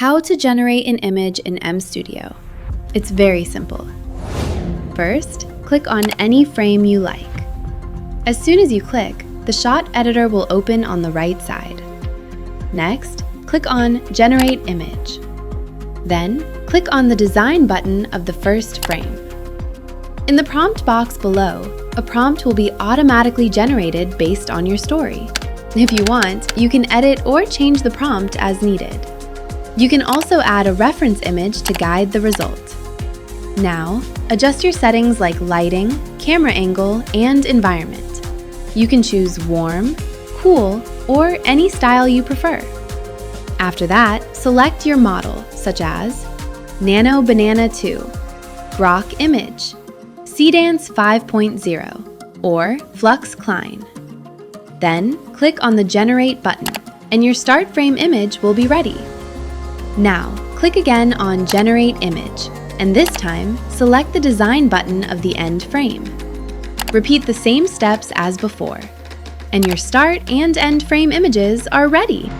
How to generate an image in Mstudio. It's very simple. First, click on any frame you like. As soon as you click, the shot editor will open on the right side. Next, click on Generate Image. Then, click on the Design button of the first frame. In the prompt box below, a prompt will be automatically generated based on your story. If you want, you can edit or change the prompt as needed. You can also add a reference image to guide the result. Now, adjust your settings like lighting, camera angle, and environment. You can choose warm, cool, or any style you prefer. After that, select your model, such as Nano Banana 2, Grok Image, Cdance 5.0, or Flux Klein. Then, click on the Generate button, and your start frame image will be ready. Now, click again on Generate Image, and this time, select the Design button of the end frame. Repeat the same steps as before, and your start and end frame images are ready.